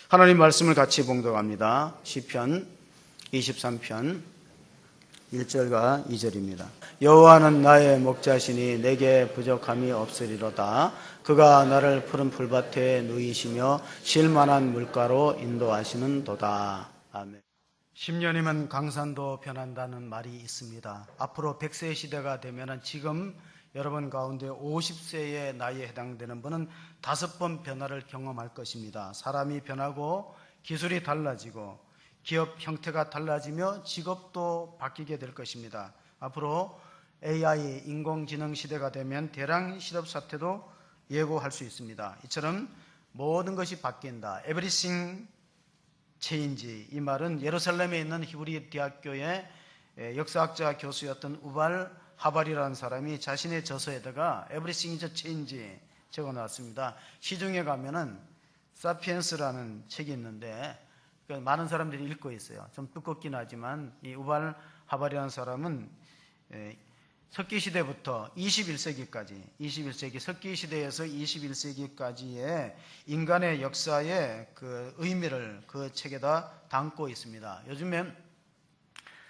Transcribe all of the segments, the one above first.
하나님 말씀을 같이 봉독합니다. 시편 23편 1절과 2절입니다. 여호와는 나의 목자시니 내게 부족함이 없으리로다. 그가 나를 푸른 풀밭에 누이시며 쉴 만한 물가로 인도하시는도다. 아멘. 10년이면 강산도 변한다는 말이 있습니다. 앞으로 100세 시대가 되면 지금 여러분 가운데 50세의 나이에 해당되는 분은 5번 변화를 경험할 것입니다. 사람이 변하고 기술이 달라지고 기업 형태가 달라지며 직업도 바뀌게 될 것입니다. 앞으로 AI 인공지능 시대가 되면 대량 실업 사태도 예고할 수 있습니다. 이처럼 모든 것이 바뀐다. Everything change. 이 말은 예루살렘에 있는 히브리 대학교의 역사학자 교수였던 우발 하발이라는 사람이 자신의 저서에다가 Everything is change 적어놨습니다. 시중에 가면은 사피엔스라는 책이 있는데 많은 사람들이 읽고 있어요. 좀 두껍긴 하지만 이 우발 하발이라는 사람은 석기시대부터 21세기까지 21세기 석기시대에서 21세기까지의 인간의 역사의 그 의미를 그 책에다 담고 있습니다. 요즘엔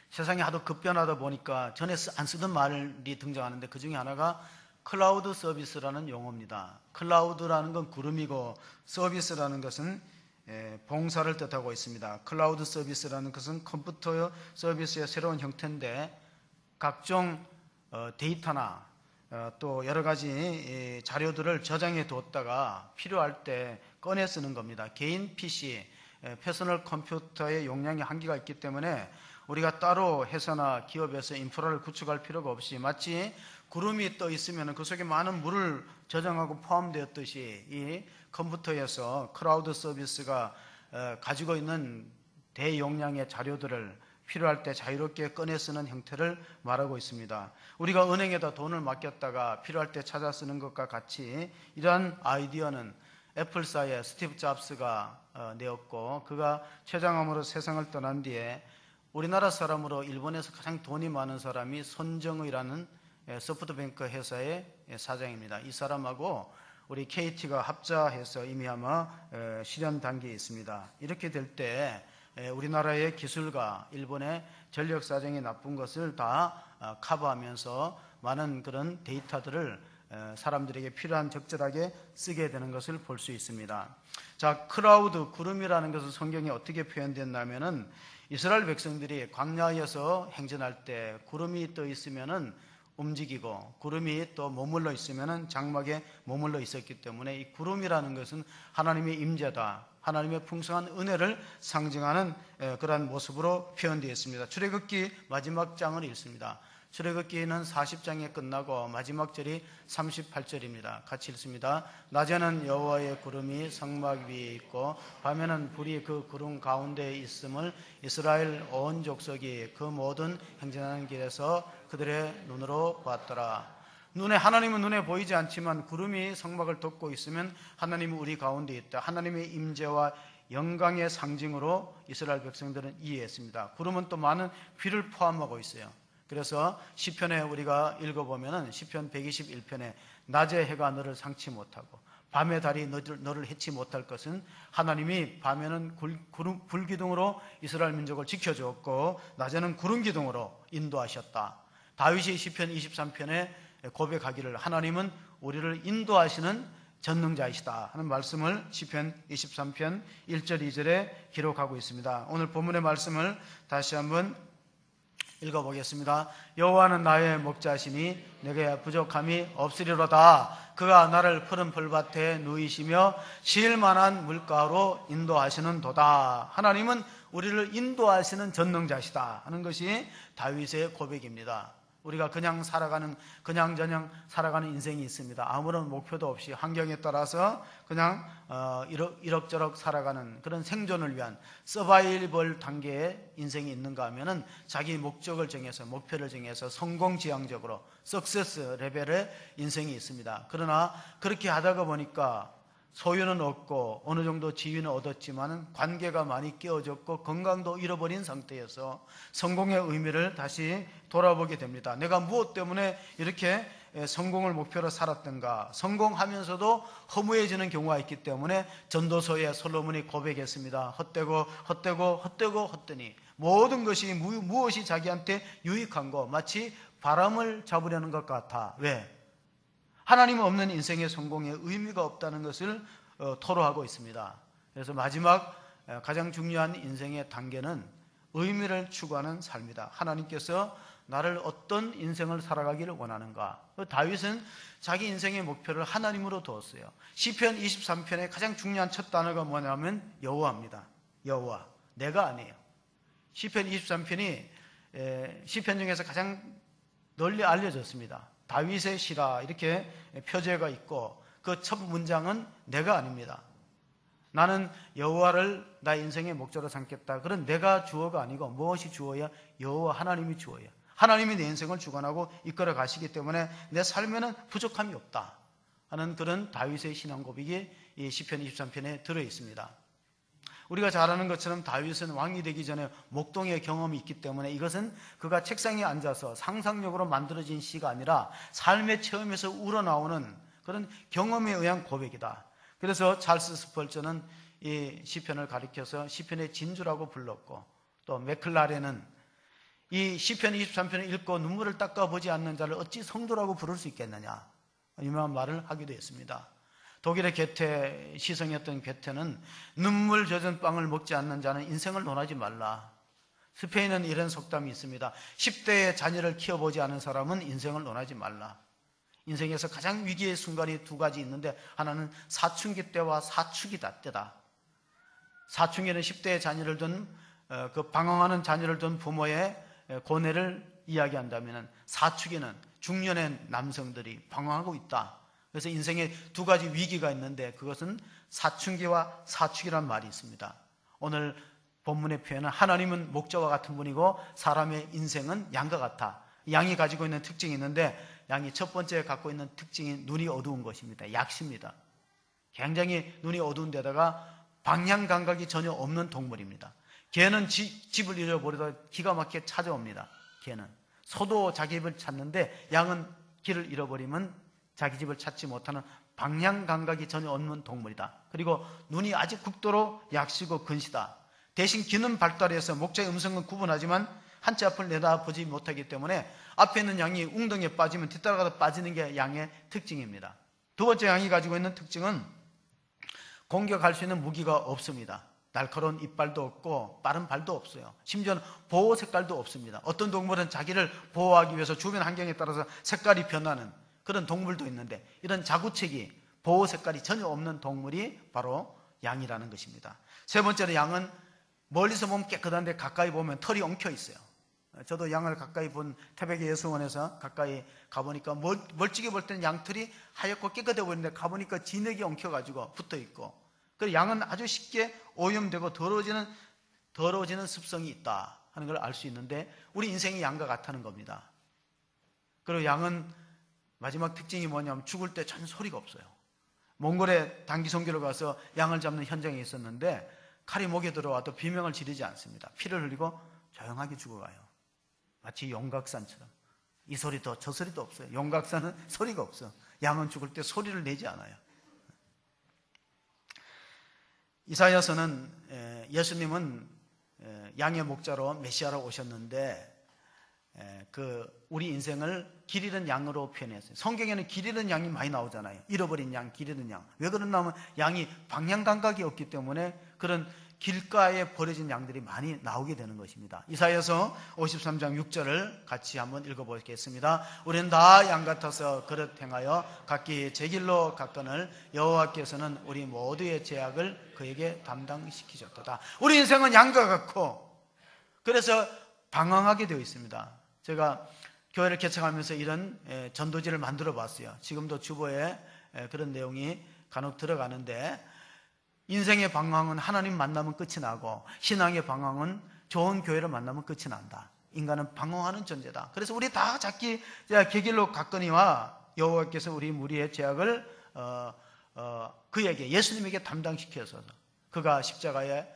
세상이 하도 급변하다 보니까 전에 안 쓰던 말이 등장하는데 그 중에 하나가 클라우드 서비스라는 용어입니다. 클라우드라는 건 구름이고 서비스라는 것은 봉사를 뜻하고 있습니다. 클라우드 서비스라는 것은 컴퓨터 서비스의 새로운 형태인데 각종 데이터나 또 여러 가지 자료들을 저장해 뒀다가 필요할 때 꺼내 쓰는 겁니다. 개인 PC, 퍼스널 컴퓨터의 용량이 한계가 있기 때문에 우리가 따로 회사나 기업에서 인프라를 구축할 필요가 없이 마치 구름이 떠 있으면 그 속에 많은 물을 저장하고 포함되었듯이 이 컴퓨터에서 클라우드 서비스가 가지고 있는 대용량의 자료들을 필요할 때 자유롭게 꺼내 쓰는 형태를 말하고 있습니다. 우리가 은행에다 돈을 맡겼다가 필요할 때 찾아 쓰는 것과 같이 이러한 아이디어는 애플사의 스티브 잡스가 내었고 그가 최장암으로 세상을 떠난 뒤에 우리나라 사람으로 일본에서 가장 돈이 많은 사람이 손정의라는 소프트뱅크 회사의 사장입니다. 이 사람하고 우리 KT가 합자해서 이미 아마 실현 단계에 있습니다. 이렇게 될 때 우리나라의 기술과 일본의 전력 사정이 나쁜 것을 다 커버하면서 많은 그런 데이터들을 사람들에게 필요한 적절하게 쓰게 되는 것을 볼 수 있습니다. 자, 클라우드, 구름이라는 것은 성경에 어떻게 표현됐냐면은 이스라엘 백성들이 광야에서 행진할 때 구름이 떠 있으면은 움직이고 구름이 또 머물러 있으면은 장막에 머물러 있었기 때문에 이 구름이라는 것은 하나님의 임재다, 하나님의 풍성한 은혜를 상징하는 그러한 모습으로 표현되어 있습니다. 출애굽기 마지막 장을 읽습니다. 출애굽기는 40장에 끝나고 마지막 절이 38절입니다. 같이 읽습니다. 낮에는 여호와의 구름이 성막 위에 있고 밤에는 불이 그 구름 가운데에 있음을 이스라엘 온 족속이 그 모든 행진하는 길에서 그들의 눈으로 봤더라. 하나님은 눈에 보이지 않지만 구름이 성막을 덮고 있으면 하나님은 우리 가운데 있다, 하나님의 임재와 영광의 상징으로 이스라엘 백성들은 이해했습니다. 구름은 또 많은 비를 포함하고 있어요. 그래서 시편에 우리가 읽어보면 시편 121편에 낮에 해가 너를 상치 못하고 밤에 달이 너를 해치 못할 것은 하나님이 밤에는 불기둥으로 이스라엘 민족을 지켜주었고 낮에는 구름기둥으로 인도하셨다. 다윗이 시편 23편에 고백하기를 하나님은 우리를 인도하시는 전능자이시다 하는 말씀을 시편 23편 1절 2절에 기록하고 있습니다. 오늘 본문의 말씀을 다시 한번 읽어보겠습니다. 여호와는 나의 목자시니 내게 부족함이 없으리로다. 그가 나를 푸른 풀밭에 누이시며 쉴 만한 물가로 인도하시는도다. 하나님은 우리를 인도하시는 전능자시다 하는 것이 다윗의 고백입니다. 우리가 그냥 살아가는 인생이 있습니다. 아무런 목표도 없이 환경에 따라서 그냥 이럭저럭 살아가는 그런 생존을 위한 서바이벌 단계의 인생이 있는가 하면은 자기 목적을 정해서 목표를 정해서 성공지향적으로 석세스 레벨의 인생이 있습니다. 그러나 그렇게 하다가 보니까 소유는 얻고 어느 정도 지위는 얻었지만 관계가 많이 깨어졌고 건강도 잃어버린 상태에서 성공의 의미를 다시 돌아보게 됩니다. 내가 무엇 때문에 이렇게 성공을 목표로 살았던가, 성공하면서도 허무해지는 경우가 있기 때문에 전도서에 솔로몬이 고백했습니다. 헛되고 모든 것이 무엇이 자기한테 유익한 거 마치 바람을 잡으려는 것 같아. 왜? 하나님 없는 인생의 성공에 의미가 없다는 것을 토로하고 있습니다. 그래서 마지막 가장 중요한 인생의 단계는 의미를 추구하는 삶이다. 하나님께서 나를 어떤 인생을 살아가기를 원하는가? 다윗은 자기 인생의 목표를 하나님으로 두었어요. 시편 23편의 가장 중요한 첫 단어가 뭐냐면 여호와입니다. 여호와, 내가 아니에요. 시편 23편이 시편 중에서 가장 널리 알려졌습니다. 다윗의 시라 이렇게 표제가 있고 그 첫 문장은 내가 아닙니다. 나는 여호와를 나의 인생의 목적으로 삼겠다. 그런 내가 주어가 아니고 무엇이 주어야? 여호와 하나님이 주어야. 하나님이 내 인생을 주관하고 이끌어 가시기 때문에 내 삶에는 부족함이 없다 하는 그런 다윗의 신앙 고백이 이 시편 23편에 들어 있습니다. 우리가 잘 아는 것처럼 다윗은 왕이 되기 전에 목동의 경험이 있기 때문에 이것은 그가 책상에 앉아서 상상력으로 만들어진 시가 아니라 삶의 체험에서 우러나오는 그런 경험에 의한 고백이다. 그래서 찰스 스펄전은 이 시편을 가리켜서 시편의 진주라고 불렀고, 또 맥클라렌은 이 시편 23편을 읽고 눈물을 닦아보지 않는 자를 어찌 성도라고 부를 수 있겠느냐, 유명한 말을 하기도 했습니다. 독일의 괴테, 시성이었던 괴테는 눈물 젖은 빵을 먹지 않는 자는 인생을 논하지 말라. 스페인은 이런 속담이 있습니다. 10대의 자녀를 키워보지 않은 사람은 인생을 논하지 말라. 인생에서 가장 위기의 순간이 두 가지 있는데, 하나는 사춘기 때와 사축이 때다. 사춘기는 10대의 자녀를 둔 그 방황하는 자녀를 둔 부모의 고뇌를 이야기한다면, 사축기는 중년의 남성들이 방황하고 있다. 그래서 인생에 두 가지 위기가 있는데 그것은 사춘기와 사축이란 말이 있습니다. 오늘 본문의 표현은 하나님은 목자와 같은 분이고 사람의 인생은 양과 같아. 양이 가지고 있는 특징이 있는데, 양이 첫 번째 갖고 있는 특징이 눈이 어두운 것입니다. 약시입니다. 굉장히 눈이 어두운 데다가 방향 감각이 전혀 없는 동물입니다. 개는 집을 잃어버려도 기가 막히게 찾아옵니다. 개는 소도 자기 집을 찾는데, 양은 길을 잃어버리면 자기 집을 찾지 못하는 방향 감각이 전혀 없는 동물이다. 그리고 눈이 아직 극도로 약시고 근시다. 대신 귀는 발달해서 목자의 음성은 구분하지만 한치 앞을 내다보지 못하기 때문에 앞에 있는 양이 웅덩이에 빠지면 뒤따라가서 빠지는 게 양의 특징입니다. 두 번째, 양이 가지고 있는 특징은 공격할 수 있는 무기가 없습니다. 날카로운 이빨도 없고 빠른 발도 없어요. 심지어는 보호 색깔도 없습니다. 어떤 동물은 자기를 보호하기 위해서 주변 환경에 따라서 색깔이 변하는 그런 동물도 있는데, 이런 자구책이, 보호 색깔이 전혀 없는 동물이 바로 양이라는 것입니다. 세 번째로, 양은 멀리서 보면 깨끗한데 가까이 보면 털이 엉켜 있어요. 저도 양을 가까이 본 태백의 예수원에서 가까이 가보니까 멀찍이 볼 때는 양털이 하얗고 깨끗해 보이는데 가보니까 진흙이 엉켜가지고 붙어 있고, 그리고 양은 아주 쉽게 오염되고 더러워지는 습성이 있다 하는 걸 알 수 있는데, 우리 인생이 양과 같다는 겁니다. 그리고 양은 마지막 특징이 뭐냐면 죽을 때 전혀 소리가 없어요. 몽골에 단기 선교를 가서 양을 잡는 현장에 있었는데 칼이 목에 들어와도 비명을 지르지 않습니다. 피를 흘리고 조용하게 죽어가요. 마치 용각산처럼. 이 소리도 저 소리도 없어요. 용각산은 소리가 없어. 양은 죽을 때 소리를 내지 않아요. 이사야서는 예수님은 양의 목자로 메시아로 오셨는데 우리 인생을 길 잃은 양으로 표현했어요. 성경에는 길 잃은 양이 많이 나오잖아요. 잃어버린 양, 길 잃은 양. 왜 그러냐 하면 양이 방향 감각이 없기 때문에 그런 길가에 버려진 양들이 많이 나오게 되는 것입니다. 이사야서 53장 6절을 같이 한번 읽어보겠습니다. 우리는 다 양 같아서 그릇 행하여 각기 제 길로 갔거늘 여호와께서는 우리 모두의 죄악을 그에게 담당시키셨도다. 우리 인생은 양과 같고 그래서 방황하게 되어 있습니다. 제가 교회를 개척하면서 이런 전도지를 만들어 봤어요. 지금도 주보에 그런 내용이 간혹 들어가는데, 인생의 방황은 하나님 만나면 끝이 나고 신앙의 방황은 좋은 교회를 만나면 끝이 난다. 인간은 방황하는 존재다. 그래서 우리 다 자기 길로 갔거니와 여호와께서 우리 무리의 죄악을 그에게 예수님에게 담당시켜서 그가 십자가에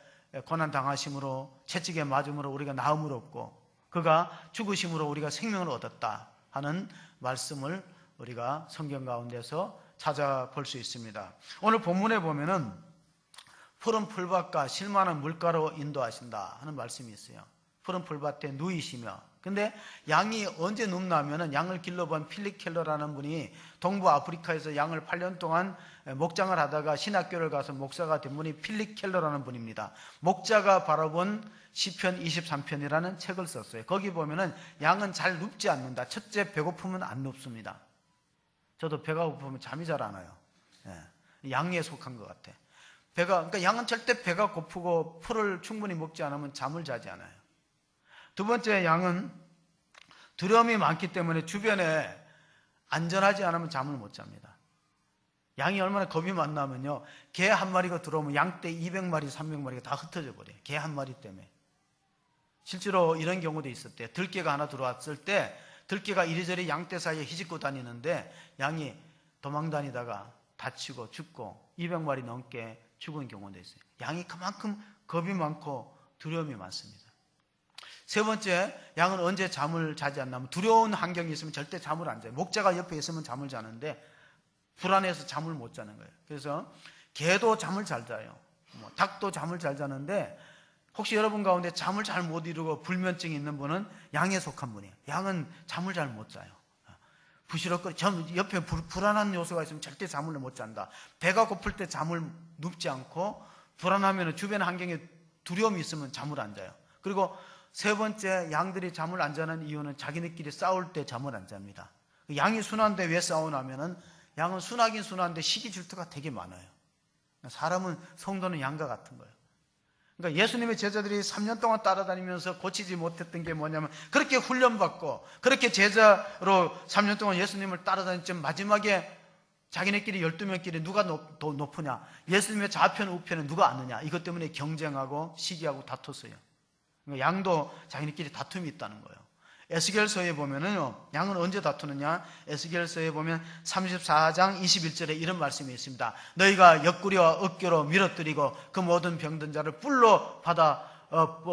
고난 당하심으로 채찍에 맞음으로 우리가 나음을 얻고 그가 죽으심으로 우리가 생명을 얻었다 하는 말씀을 우리가 성경 가운데서 찾아볼 수 있습니다. 오늘 본문에 보면은 푸른 풀밭과 실만한 물가로 인도하신다 하는 말씀이 있어요. 푸른 풀밭에 누이시며. 근데 양이 언제 눕나면은 양을 길러본 필립 켈러라는 분이 동부 아프리카에서 양을 8년 동안 목장을 하다가 신학교를 가서 목사가 된 분이 필립 켈러라는 분입니다. 목자가 바라본 시편 23편이라는 책을 썼어요. 거기 보면은 양은 잘 눕지 않는다. 첫째, 배고프면 안 눕습니다. 저도 배가 고프면 잠이 잘 안 와요. 양에 속한 것 같아. 그러니까 양은 절대 배가 고프고 풀을 충분히 먹지 않으면 잠을 자지 않아요. 두 번째, 양은 두려움이 많기 때문에 주변에 안전하지 않으면 잠을 못 잡니다. 양이 얼마나 겁이 많냐면요, 개 한 마리가 들어오면 양떼 200마리, 300마리가 다 흩어져 버려요. 개 한 마리 때문에. 실제로 이런 경우도 있었대요. 들개가 하나 들어왔을 때 들개가 이리저리 양떼 사이에 휘짓고 다니는데 양이 도망 다니다가 다치고 죽고 200마리 넘게 죽은 경우도 있어요. 양이 그만큼 겁이 많고 두려움이 많습니다. 세 번째, 양은 언제 잠을 자지 않냐면 두려운 환경이 있으면 절대 잠을 안 자요. 목자가 옆에 있으면 잠을 자는데 불안해서 잠을 못 자는 거예요. 그래서 개도 잠을 잘 자요. 닭도 잠을 잘 자는데 혹시 여러분 가운데 잠을 잘 못 이루고 불면증이 있는 분은 양에 속한 분이에요. 양은 잠을 잘 못 자요. 부시럭거리, 옆에 불안한 요소가 있으면 절대 잠을 못 잔다. 배가 고플 때 잠을 눕지 않고 불안하면 주변 환경에 두려움이 있으면 잠을 안 자요. 그리고 세 번째, 양들이 잠을 안 자는 이유는 자기네끼리 싸울 때 잠을 안 잡니다. 양이 순한데 왜 싸우냐면은 양은 순하긴 순한데 시기 질투가 되게 많아요. 사람은, 성도는 양과 같은 거예요. 그러니까 예수님의 제자들이 3년 동안 따라다니면서 고치지 못했던 게 뭐냐면 그렇게 훈련받고 그렇게 제자로 3년 동안 예수님을 따라다녔지만 마지막에 자기네끼리 12명끼리 누가 더 높으냐, 예수님의 좌편 우편은 누가 아느냐, 이것 때문에 경쟁하고 시기하고 다퉜어요. 그러니까 양도 자기네끼리 다툼이 있다는 거예요. 에스겔서에 보면은요, 양은 언제 다투느냐, 에스겔서에 보면 34장 21절에 이런 말씀이 있습니다. 너희가 옆구리와 어깨로 밀어뜨리고 그 모든 병든 자를 뿔로 받아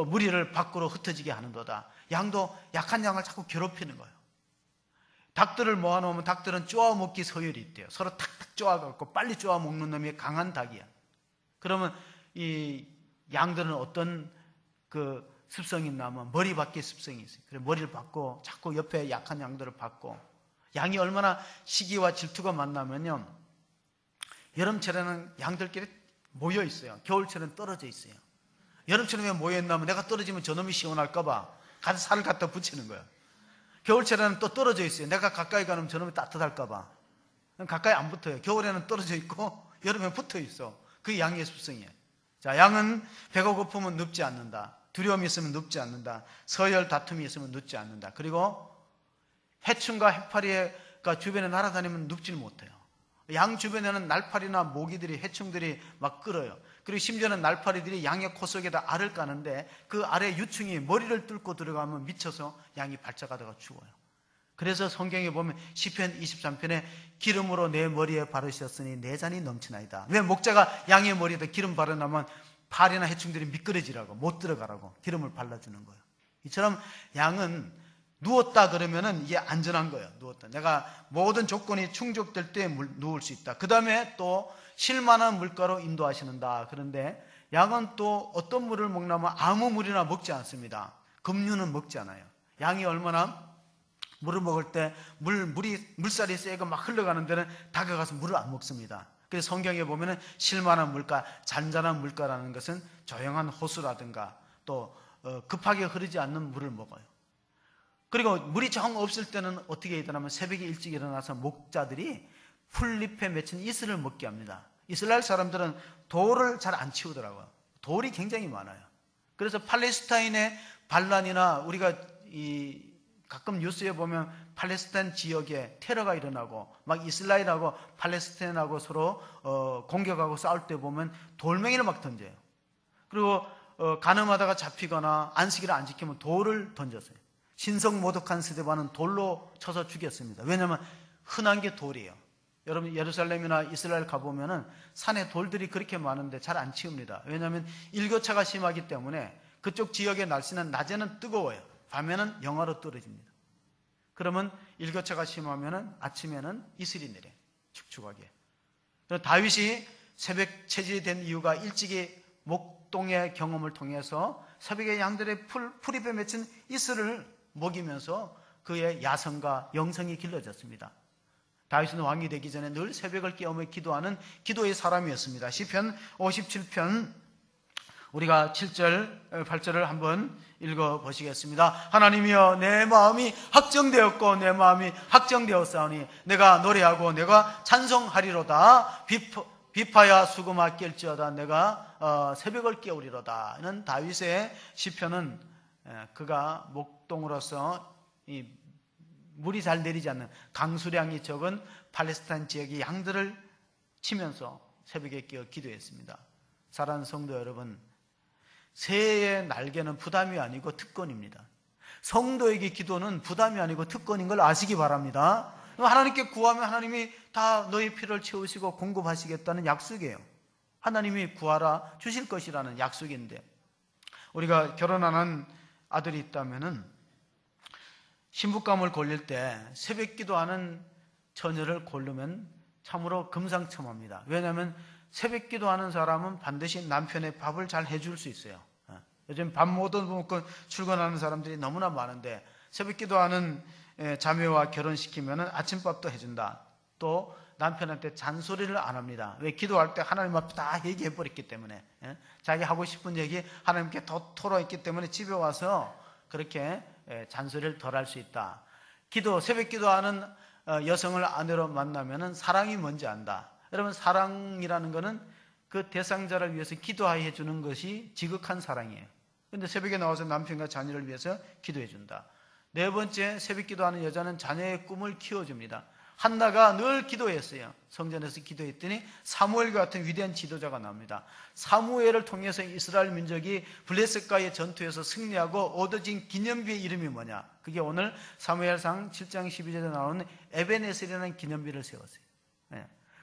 무리를 밖으로 흩어지게 하는도다. 양도 약한 양을 자꾸 괴롭히는 거예요. 닭들을 모아놓으면 닭들은 쪼아먹기 서열이 있대요. 서로 탁탁 쪼아갖고 빨리 쪼아먹는 놈이 강한 닭이야. 그러면 이 양들은 어떤 습성이 있냐면 머리 받기 습성이 있어요. 그래서 머리를 받고 자꾸 옆에 약한 양들을 받고, 양이 얼마나 시기와 질투가 많냐면요, 여름철에는 양들끼리 모여 있어요. 겨울철에는 떨어져 있어요. 여름철에 왜 모여 있냐면 내가 떨어지면 저놈이 시원할까봐 가서 살을 갖다 붙이는 거예요. 겨울철에는 또 떨어져 있어요. 내가 가까이 가면 저놈이 따뜻할까봐 가까이 안 붙어요. 겨울에는 떨어져 있고 여름에 붙어 있어. 그게 양의 습성이에요. 자, 양은 배가 고프면 눕지 않는다. 두려움이 있으면 눕지 않는다. 서열 다툼이 있으면 눕지 않는다. 그리고 해충과 해파리가 주변에 날아다니면 눕지를 못해요. 양 주변에는 날파리나 모기들이, 해충들이 막 끌어요. 그리고 심지어는 날파리들이 양의 코 속에다 알을 까는데 그 알의 유충이 머리를 뚫고 들어가면 미쳐서 양이 발작하다가 죽어요. 그래서 성경에 보면 시편 23편에 기름으로 내 머리에 바르셨으니 내 잔이 넘치나이다. 왜 목자가 양의 머리에다 기름 바르냐면 파리나 해충들이 미끄러지라고, 못 들어가라고 기름을 발라주는 거예요. 이처럼 양은 누웠다 그러면은 이게 안전한 거예요. 누웠다. 내가 모든 조건이 충족될 때 누울 수 있다. 그 다음에 또 쉴만한 물가로 인도하시는다. 그런데 양은 또 어떤 물을 먹냐면 아무 물이나 먹지 않습니다. 급류는 먹지 않아요. 양이 얼마나 물을 먹을 때 물살이 세고 막 흘러가는 데는 다가가서 물을 안 먹습니다. 그래서 성경에 보면은 쉴만한 물가, 잔잔한 물가라는 것은 조용한 호수라든가 또 급하게 흐르지 않는 물을 먹어요. 그리고 물이 정 없을 때는 어떻게 해야 되냐면 새벽에 일찍 일어나서 목자들이 풀잎에 맺힌 이슬을 먹게 합니다. 이스라엘 사람들은 돌을 잘 안 치우더라고요. 돌이 굉장히 많아요. 그래서 팔레스타인의 반란이나 우리가 가끔 뉴스에 보면 팔레스타인 지역에 테러가 일어나고 막 이스라엘하고 팔레스타인하고 서로 공격하고 싸울 때 보면 돌멩이를 막 던져요. 그리고 가늠하다가 잡히거나 안식일을 안 지키면 돌을 던졌어요. 신성 모독한 스데반은 돌로 쳐서 죽였습니다. 왜냐하면 흔한 게 돌이에요. 여러분 예루살렘이나 이스라엘 가보면은 산에 돌들이 그렇게 많은데 잘 안 치웁니다. 왜냐하면 일교차가 심하기 때문에 그쪽 지역의 날씨는 낮에는 뜨거워요. 밤에는 영하로 떨어집니다. 그러면 일교차가 심하면은 아침에는 이슬이 내려요. 축축하게. 다윗이 새벽 체질된 이유가 일찍이 목동의 경험을 통해서 새벽에 양들의 풀잎에 맺힌 이슬을 먹이면서 그의 야성과 영성이 길러졌습니다. 다윗은 왕이 되기 전에 늘 새벽을 깨우며 기도하는 기도의 사람이었습니다. 시편 57편 우리가 7절 8절을 한번 읽어보시겠습니다. 하나님이여 내 마음이 확정되었고 내 마음이 확정되었사오니 내가 노래하고 내가 찬송하리로다. 비파야 수금아 깰지어다. 내가 새벽을 깨우리로다. 이는 다윗의 시편은 그가 목동으로서 이 물이 잘 내리지 않는 강수량이 적은 팔레스타인 지역의 양들을 치면서 새벽에 깨어 기도했습니다. 사랑하는 성도 여러분, 새의 날개는 부담이 아니고 특권입니다. 성도에게 기도는 부담이 아니고 특권인 걸 아시기 바랍니다. 하나님께 구하면 하나님이 다 너희 필요를 채우시고 공급하시겠다는 약속이에요. 하나님이 구하라 주실 것이라는 약속인데, 우리가 결혼하는 아들이 있다면은 신부감을 골릴 때 새벽 기도하는 처녀를 고르면 참으로 금상첨화입니다. 왜냐하면 새벽 기도하는 사람은 반드시 남편의 밥을 잘 해줄 수 있어요. 요즘 밥 못 먹고 출근하는 사람들이 너무나 많은데 새벽 기도하는 자매와 결혼시키면 아침밥도 해준다. 또 남편한테 잔소리를 안 합니다. 왜? 기도할 때 하나님 앞에 다 얘기해버렸기 때문에. 자기 하고 싶은 얘기 하나님께 더 토로했기 때문에 집에 와서 그렇게 잔소리를 덜 할 수 있다. 새벽 기도하는 여성을 아내로 만나면 사랑이 뭔지 안다. 여러분, 사랑이라는 것은 그 대상자를 위해서 기도해 주는 것이 지극한 사랑이에요. 그런데 새벽에 나와서 남편과 자녀를 위해서 기도해 준다. 네 번째, 새벽 기도하는 여자는 자녀의 꿈을 키워줍니다. 한나가 늘 기도했어요. 성전에서 기도했더니 사무엘 같은 위대한 지도자가 나옵니다. 사무엘을 통해서 이스라엘 민족이 블레셋과의 전투에서 승리하고 얻어진 기념비의 이름이 뭐냐? 그게 오늘 사무엘상 7장 12절에 나오는 에벤에셀이라는 기념비를 세웠어요.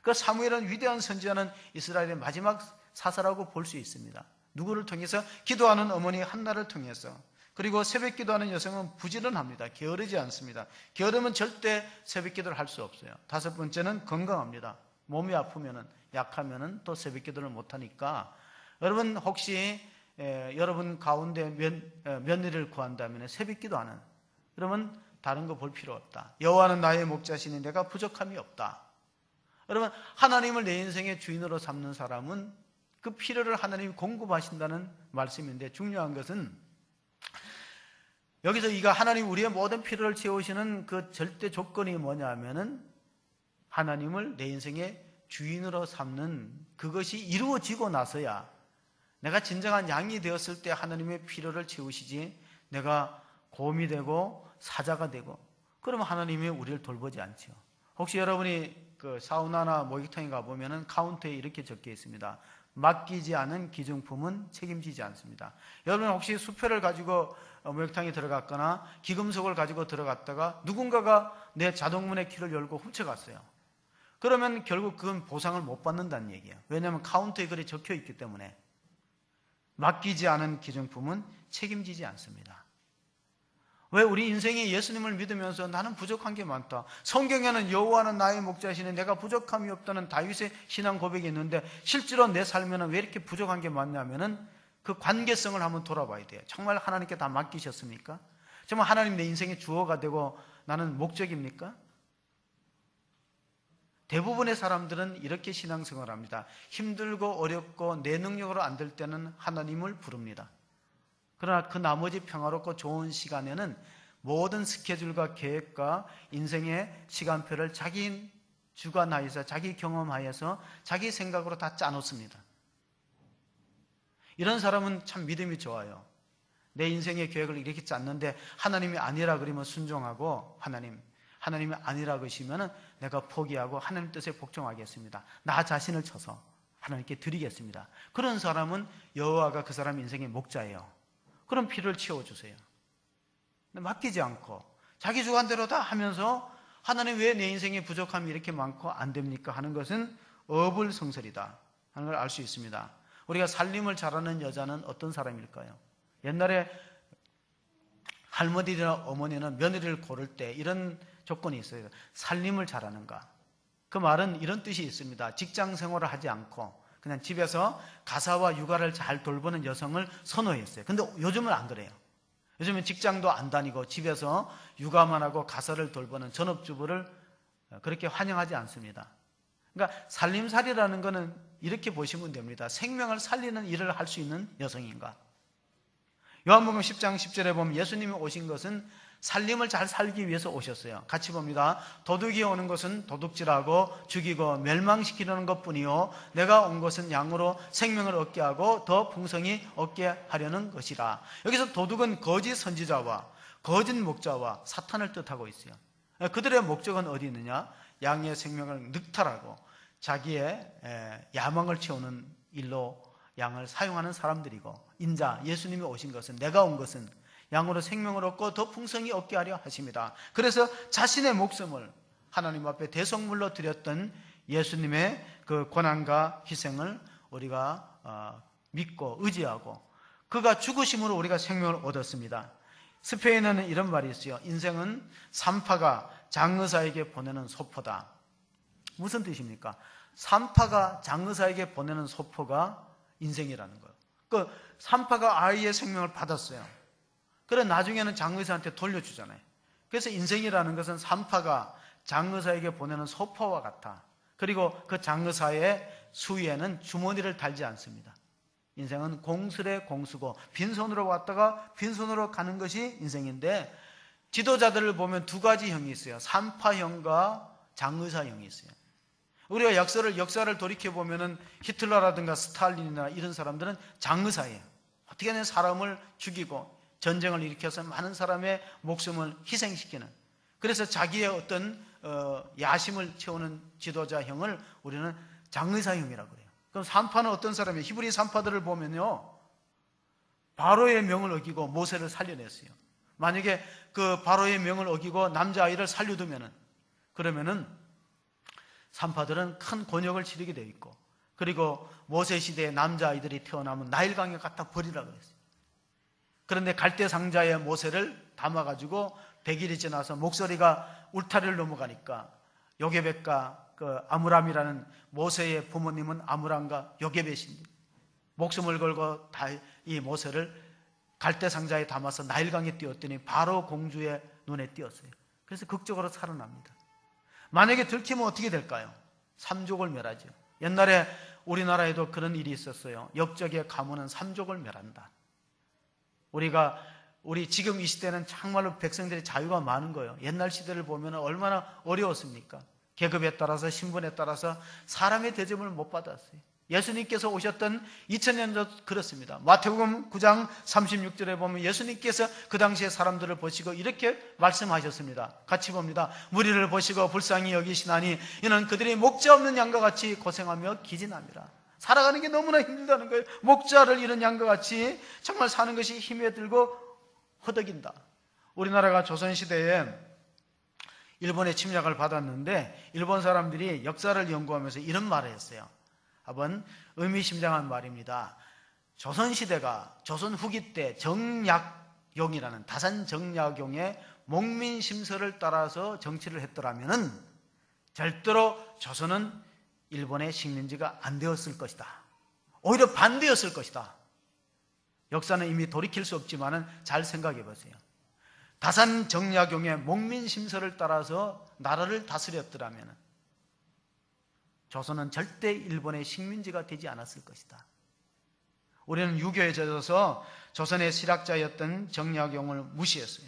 그 사무엘은 위대한 선지자는 이스라엘의 마지막 사사라고 볼 수 있습니다. 누구를 통해서? 기도하는 어머니 한나를 통해서. 그리고 새벽 기도하는 여성은 부지런합니다. 게으르지 않습니다. 게으르면 절대 새벽 기도를 할 수 없어요. 다섯 번째는 건강합니다. 몸이 아프면, 약하면 또 새벽 기도를 못하니까. 여러분 혹시 여러분 가운데 며느리를 구한다면 새벽 기도하는, 그러면 다른 거 볼 필요 없다. 여호와는 나의 목자시니 내가 부족함이 없다. 여러분, 하나님을 내 인생의 주인으로 삼는 사람은 그 필요를 하나님이 공급하신다는 말씀인데, 중요한 것은 여기서 이가 하나님 우리의 모든 필요를 채우시는 그 절대 조건이 뭐냐 하면은 하나님을 내 인생의 주인으로 삼는 그것이 이루어지고 나서야, 내가 진정한 양이 되었을 때 하나님의 필요를 채우시지, 내가 곰이 되고 사자가 되고 그러면 하나님이 우리를 돌보지 않죠. 혹시 여러분이 그 사우나나 목욕탕에 가보면은 카운터에 이렇게 적혀 있습니다. 맡기지 않은 기증품은 책임지지 않습니다. 여러분 혹시 수표를 가지고 목욕탕에 들어갔거나 기금속을 가지고 들어갔다가 누군가가 내 자동문의 키를 열고 훔쳐갔어요. 그러면 결국 그건 보상을 못 받는다는 얘기예요. 왜냐하면 카운터에 그렇게 적혀 있기 때문에. 맡기지 않은 기증품은 책임지지 않습니다. 왜? 우리 인생에 예수님을 믿으면서 나는 부족한 게 많다. 성경에는 여호와는 나의 목자시니 내가 부족함이 없다는 다윗의 신앙 고백이 있는데, 실제로 내 삶에는 왜 이렇게 부족한 게 많냐면은 그 관계성을 한번 돌아봐야 돼요. 정말 하나님께 다 맡기셨습니까? 정말 하나님 내 인생의 주어가 되고 나는 목적입니까? 대부분의 사람들은 이렇게 신앙생활을 합니다. 힘들고 어렵고 내 능력으로 안 될 때는 하나님을 부릅니다. 그러나 그 나머지 평화롭고 좋은 시간에는 모든 스케줄과 계획과 인생의 시간표를 자기 주관하여서, 자기 경험하여서, 자기 생각으로 다 짜놓습니다. 이런 사람은 참 믿음이 좋아요. 내 인생의 계획을 이렇게 짰는데 하나님이 아니라 그러면 순종하고, 하나님이 아니라 그러시면 내가 포기하고 하나님 뜻에 복종하겠습니다. 나 자신을 쳐서 하나님께 드리겠습니다. 그런 사람은 여호와가 그 사람 인생의 목자예요. 그런 필요를 채워주세요. 맡기지 않고 자기 주관대로 다 하면서 하나님 왜 내 인생에 부족함이 이렇게 많고 안 됩니까? 하는 것은 어불성설이다 하는 걸 알 수 있습니다. 우리가 살림을 잘하는 여자는 어떤 사람일까요? 옛날에 할머니나 어머니는 며느리를 고를 때 이런 조건이 있어요. 살림을 잘하는가. 그 말은 이런 뜻이 있습니다. 직장 생활을 하지 않고 그냥 집에서 가사와 육아를 잘 돌보는 여성을 선호했어요. 근데 요즘은 안 그래요. 요즘은 직장도 안 다니고 집에서 육아만 하고 가사를 돌보는 전업주부를 그렇게 환영하지 않습니다. 그러니까 살림살이라는 것은 이렇게 보시면 됩니다. 생명을 살리는 일을 할 수 있는 여성인가. 요한복음 10장 10절에 보면 예수님이 오신 것은 살림을 잘 살기 위해서 오셨어요. 같이 봅니다. 도둑이 오는 것은 도둑질하고 죽이고 멸망시키려는 것뿐이요 내가 온 것은 양으로 생명을 얻게 하고 더 풍성히 얻게 하려는 것이라. 여기서 도둑은 거짓 선지자와 거짓 목자와 사탄을 뜻하고 있어요. 그들의 목적은 어디 있느냐? 양의 생명을 늑탈하고 자기의 야망을 채우는 일로 양을 사용하는 사람들이고, 인자 예수님이 오신 것은, 내가 온 것은 양으로 생명을 얻고 더 풍성히 얻게 하려 하십니다. 그래서 자신의 목숨을 하나님 앞에 대속물로 드렸던 예수님의 그 고난과 희생을 우리가 믿고 의지하고 그가 죽으심으로 우리가 생명을 얻었습니다. 스페인어는 이런 말이 있어요. 인생은 산파가 장의사에게 보내는 소포다. 무슨 뜻입니까? 산파가 장의사에게 보내는 소포가 인생이라는 거예요. 그 산파가 아이의 생명을 받았어요. 그래 나중에는 장의사한테 돌려주잖아요. 그래서 인생이라는 것은 산파가 장의사에게 보내는 소포와 같아. 그리고 그 장의사의 수위에는 주머니를 달지 않습니다. 인생은 공술의 공수고 빈손으로 왔다가 빈손으로 가는 것이 인생인데, 지도자들을 보면 두 가지 형이 있어요. 산파형과 장의사형이 있어요. 우리가 역사를 돌이켜보면 히틀러라든가 스탈린이나 이런 사람들은 장의사예요. 어떻게든 사람을 죽이고 전쟁을 일으켜서 많은 사람의 목숨을 희생시키는, 그래서 자기의 어떤 야심을 채우는 지도자형을 우리는 장의사형이라고 그래요. 그럼 산파는 어떤 사람이에요? 히브리 산파들을 보면요, 바로의 명을 어기고 모세를 살려냈어요. 만약에 그 바로의 명을 어기고 남자아이를 살려두면은, 그러면은 산파들은 큰 곤욕을 치르게 되어 있고, 그리고 모세 시대에 남자아이들이 태어나면 나일강에 갖다 버리라 그랬어요. 그런데 갈대 상자에 모세를 담아가지고 100일이 지나서 목소리가 울타리를 넘어가니까 요게벳과 그 아므람이라는, 모세의 부모님은 아므람과 요게벳인데 목숨을 걸고 이 모세를 갈대 상자에 담아서 나일강에 띄웠더니 바로 공주의 눈에 띄었어요. 그래서 극적으로 살아납니다. 만약에 들키면 어떻게 될까요? 삼족을 멸하죠. 옛날에 우리나라에도 그런 일이 있었어요. 역적의 가문은 삼족을 멸한다. 우리 지금 이 시대는 정말로 백성들의 자유가 많은 거예요. 옛날 시대를 보면 얼마나 어려웠습니까? 계급에 따라서, 신분에 따라서 사람의 대접을 못 받았어요. 예수님께서 오셨던 2000년 전 그렇습니다. 마태복음 9장 36절에 보면 예수님께서 그 당시의 사람들을 보시고 이렇게 말씀하셨습니다. 같이 봅니다. 무리를 보시고 불쌍히 여기시나니 이는 그들이 목자 없는 양과 같이 고생하며 기진함이라. 살아가는 게 너무나 힘들다는 거예요. 목자를 잃은 양과 같이 정말 사는 것이 힘에 들고 허덕인다. 우리나라가 조선시대에 일본의 침략을 받았는데 일본 사람들이 역사를 연구하면서 이런 말을 했어요. 한번 의미심장한 말입니다. 조선시대가 조선 후기 때 정약용이라는 다산 정약용의 목민심서를 따라서 정치를 했더라면 절대로 조선은 일본의 식민지가 안 되었을 것이다. 오히려 반대였을 것이다. 역사는 이미 돌이킬 수 없지만 잘 생각해 보세요. 다산 정약용의 목민심서를 따라서 나라를 다스렸더라면 조선은 절대 일본의 식민지가 되지 않았을 것이다. 우리는 유교에 젖어서 조선의 실학자였던 정약용을 무시했어요.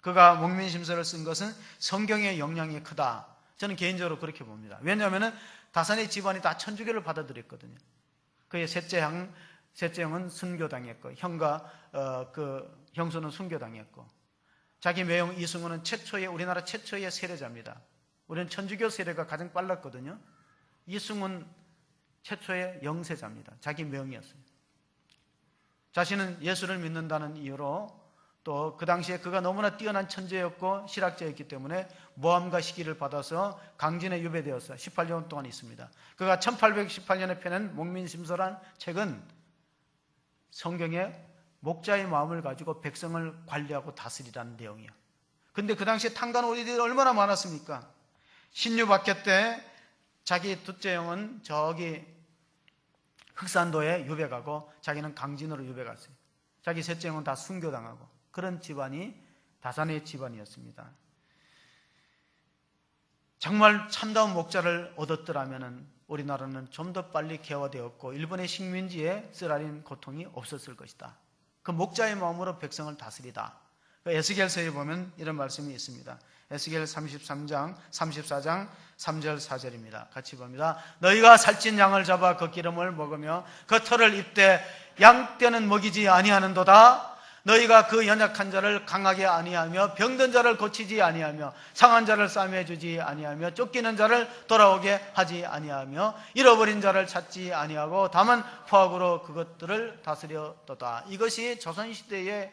그가 목민심서를 쓴 것은 성경의 영향이 크다. 저는 개인적으로 그렇게 봅니다. 왜냐하면 다산의 집안이 다 천주교를 받아들였거든요. 그의 셋째형은 순교당했고, 그 형수는 순교당했고, 자기 매형 이승우는 우리나라 최초의 세례자입니다. 우리는 천주교 세례가 가장 빨랐거든요. 이승훈 최초의 영세자입니다. 자기 명이었어요. 자신은 예수를 믿는다는 이유로 또 그 당시에 그가 너무나 뛰어난 천재였고 실학자였기 때문에 모함과 시기를 받아서 강진에 유배되어서 18년 동안 있습니다. 그가 1818년에 펴낸 목민심서란 책은 성경에 목자의 마음을 가지고 백성을 관리하고 다스리라는 내용이에요. 근데 그 당시에 탄간오리들이 얼마나 많았습니까? 신유박해 때 자기 둘째 형은 저기 흑산도에 유배 가고 자기는 강진으로 유배 갔어요. 자기 셋째 형은 다 순교당하고 그런 집안이 다산의 집안이었습니다. 정말 참다운 목자를 얻었더라면 우리나라는 좀 더 빨리 개화되었고 일본의 식민지에 쓰라린 고통이 없었을 것이다. 그 목자의 마음으로 백성을 다스리다. 에스겔서에 보면 이런 말씀이 있습니다. 에스겔 33장 34장 3절 4절입니다. 같이 봅니다. 너희가 살찐 양을 잡아 그 기름을 먹으며 그 털을 입되 양떼는 먹이지 아니하는도다. 너희가 그 연약한 자를 강하게 아니하며 병든 자를 고치지 아니하며 상한 자를 싸매 주지 아니하며 쫓기는 자를 돌아오게 하지 아니하며 잃어버린 자를 찾지 아니하고 다만 포악으로 그것들을 다스려도다. 이것이 조선시대의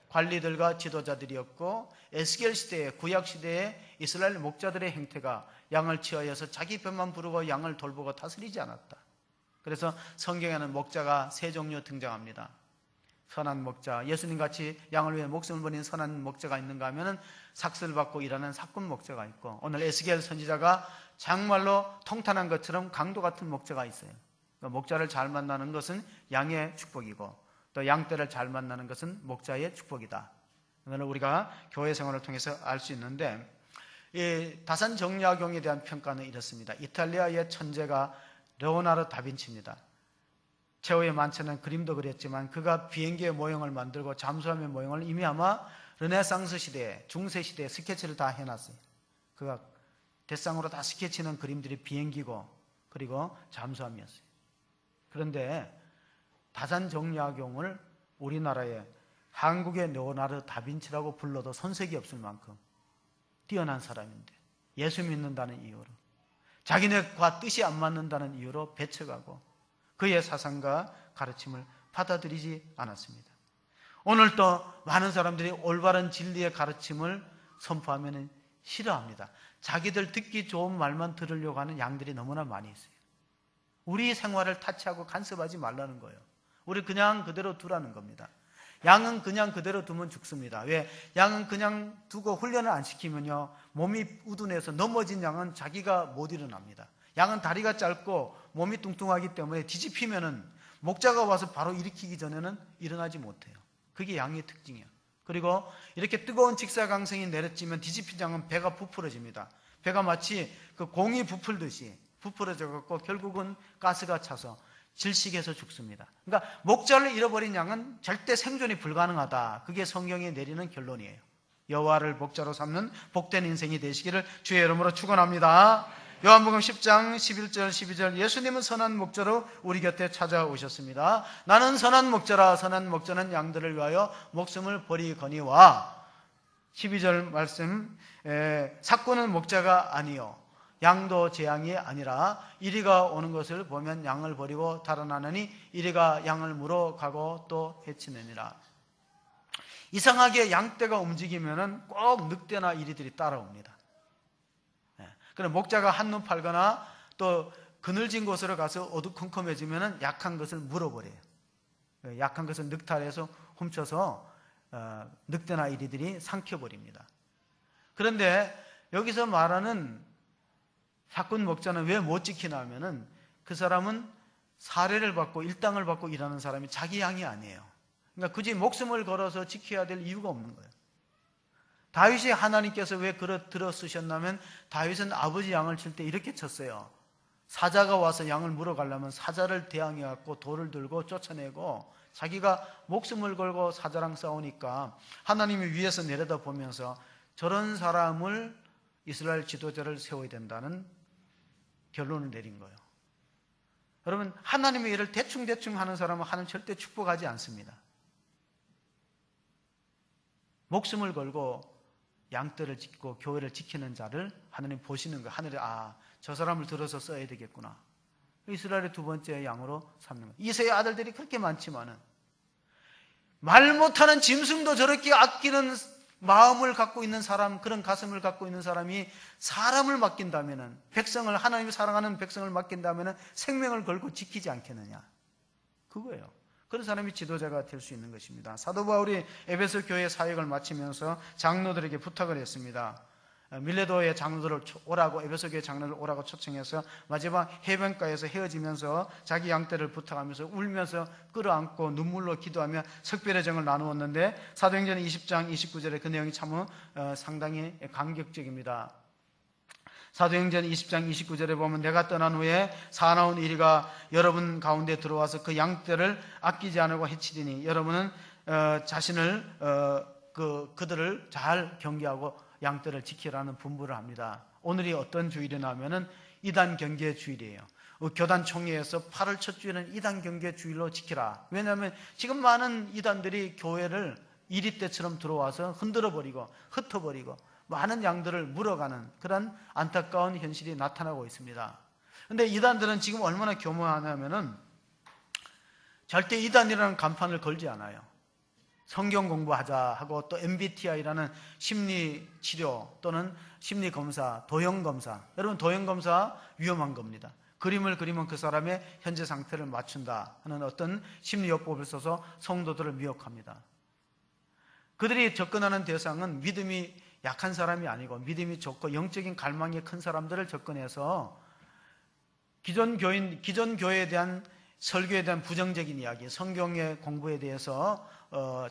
관리들과 지도자들이었고 에스겔 시대의 구약 시대의 이스라엘 목자들의 행태가 양을 치어여서 자기 편만 부르고 양을 돌보고 다스리지 않았다. 그래서 성경에는 목자가 세 종류 등장합니다. 선한 목자, 예수님같이 양을 위해 목숨을 버린 선한 목자가 있는가 하면 삭슬 받고 일하는 사꾼 목자가 있고 오늘 에스겔 선지자가 정말로 통탄한 것처럼 강도 같은 목자가 있어요. 그러니까 목자를 잘 만나는 것은 양의 축복이고 또 양떼를 잘 만나는 것은 목자의 축복이다. 오늘 우리가 교회 생활을 통해서 알 수 있는데 이 다산 정약용에 대한 평가는 이렇습니다. 이탈리아의 천재가 레오나르도 다빈치입니다. 최후의 만찬은 그림도 그렸지만 그가 비행기의 모형을 만들고 잠수함의 모형을 이미 아마 르네상스 시대에 중세 시대에 스케치를 다 해놨어요. 그가 대상으로 다 스케치는 그림들이 비행기고 그리고 잠수함이었어요. 그런데 다산 정약용을 우리나라에 한국의 레오나르도 다빈치라고 불러도 손색이 없을 만큼 뛰어난 사람인데 예수 믿는다는 이유로 자기네과 뜻이 안 맞는다는 이유로 배척하고 그의 사상과 가르침을 받아들이지 않았습니다. 오늘도 많은 사람들이 올바른 진리의 가르침을 선포하면 싫어합니다. 자기들 듣기 좋은 말만 들으려고 하는 양들이 너무나 많이 있어요. 우리 생활을 타치하고 간섭하지 말라는 거예요. 우리 그냥 그대로 두라는 겁니다. 양은 그냥 그대로 두면 죽습니다. 왜? 양은 그냥 두고 훈련을 안 시키면요 몸이 우둔해서 넘어진 양은 자기가 못 일어납니다. 양은 다리가 짧고 몸이 뚱뚱하기 때문에 뒤집히면은 목자가 와서 바로 일으키기 전에는 일어나지 못해요. 그게 양의 특징이에요. 그리고 이렇게 뜨거운 직사광선이 내려지면 뒤집힌 양은 배가 부풀어집니다. 배가 마치 그 공이 부풀듯이 부풀어져 갖고 결국은 가스가 차서 질식해서 죽습니다. 그러니까 목자를 잃어버린 양은 절대 생존이 불가능하다. 그게 성경이 내리는 결론이에요. 여호와를 목자로 삼는 복된 인생이 되시기를 주의 이름으로 축원합니다. 요한복음 10장 11절 12절 예수님은 선한 목자로 우리 곁에 찾아오셨습니다. 나는 선한 목자라. 선한 목자는 양들을 위하여 목숨을 버리거니와 12절 말씀 삭구는 목자가 아니요 양도 제 양이 아니라 이리가 오는 것을 보면 양을 버리고 달아나느니 이리가 양을 물어가고 또 해치느니라. 이상하게 양떼가 움직이면은 꼭 늑대나 이리들이 따라옵니다. 그럼 목자가 한눈 팔거나 또 그늘진 곳으로 가서 어두컴컴해지면은 약한 것을 물어버려요. 약한 것을 늑탈해서 훔쳐서 늑대나 이리들이 삼켜버립니다. 그런데 여기서 말하는 사꾼 목자는 왜 못 지키나 하면은 그 사람은 사례를 받고 일당을 받고 일하는 사람이 자기 양이 아니에요. 그러니까 굳이 목숨을 걸어서 지켜야 될 이유가 없는 거예요. 다윗이 하나님께서 왜 들어 쓰셨냐면 다윗은 아버지 양을 칠 때 이렇게 쳤어요. 사자가 와서 양을 물어가려면 사자를 대항해 갖고 돌을 들고 쫓아내고 자기가 목숨을 걸고 사자랑 싸우니까 하나님이 위에서 내려다 보면서 저런 사람을 이스라엘 지도자를 세워야 된다는 결론을 내린 거예요. 여러분 하나님의 일을 대충대충 하는 사람은 하나님 절대 축복하지 않습니다. 목숨을 걸고 양떼를 지키고 교회를 지키는 자를 하나님 보시는 거예요. 하늘에 저 사람을 들어서 써야 되겠구나. 이스라엘의 두 번째 양으로 삼는 거예요. 이새의 아들들이 그렇게 많지만은 말 못하는 짐승도 저렇게 아끼는 마음을 갖고 있는 사람, 그런 가슴을 갖고 있는 사람이 사람을 맡긴다면은, 백성을, 하나님이 사랑하는 백성을 맡긴다면은 생명을 걸고 지키지 않겠느냐. 그거예요. 그런 사람이 지도자가 될 수 있는 것입니다. 사도 바울이 에베소 교회 사역을 마치면서 장로들에게 부탁을 했습니다. 밀레도의 장로들을 오라고, 에베소 교회 장로를 오라고 초청해서 마지막 해변가에서 헤어지면서 자기 양떼를 부탁하면서 울면서 끌어안고 눈물로 기도하며 석별의 정을 나누었는데, 사도행전 20장 29절에 그 내용이 참 상당히 감격적입니다. 사도행전 20장 29절에 보면, 내가 떠난 후에 사나운 이리가 여러분 가운데 들어와서 그 양떼를 아끼지 않고 해치리니 여러분은 자신을 그들을 잘 경계하고 양떼를 지키라는 분부를 합니다. 오늘이 어떤 주일이냐 하면은 이단 경계 주일이에요. 교단 총회에서 8월 첫 주일은 이단 경계 주일로 지키라. 왜냐하면 지금 많은 이단들이 교회를 이리 때처럼 들어와서 흔들어버리고 흩어버리고 많은 양들을 물어가는 그런 안타까운 현실이 나타나고 있습니다. 그런데 이단들은 지금 얼마나 교묘하냐면은 절대 이단이라는 간판을 걸지 않아요. 성경 공부하자 하고, 또 MBTI라는 심리치료 또는 심리검사, 도형검사. 여러분, 도형검사 위험한 겁니다. 그림을 그리면 그 사람의 현재 상태를 맞춘다 하는 어떤 심리요법을 써서 성도들을 미혹합니다. 그들이 접근하는 대상은 믿음이 약한 사람이 아니고 믿음이 좋고 영적인 갈망이 큰 사람들을 접근해서 기존 교회에 대한 설교에 대한 부정적인 이야기, 성경의 공부에 대해서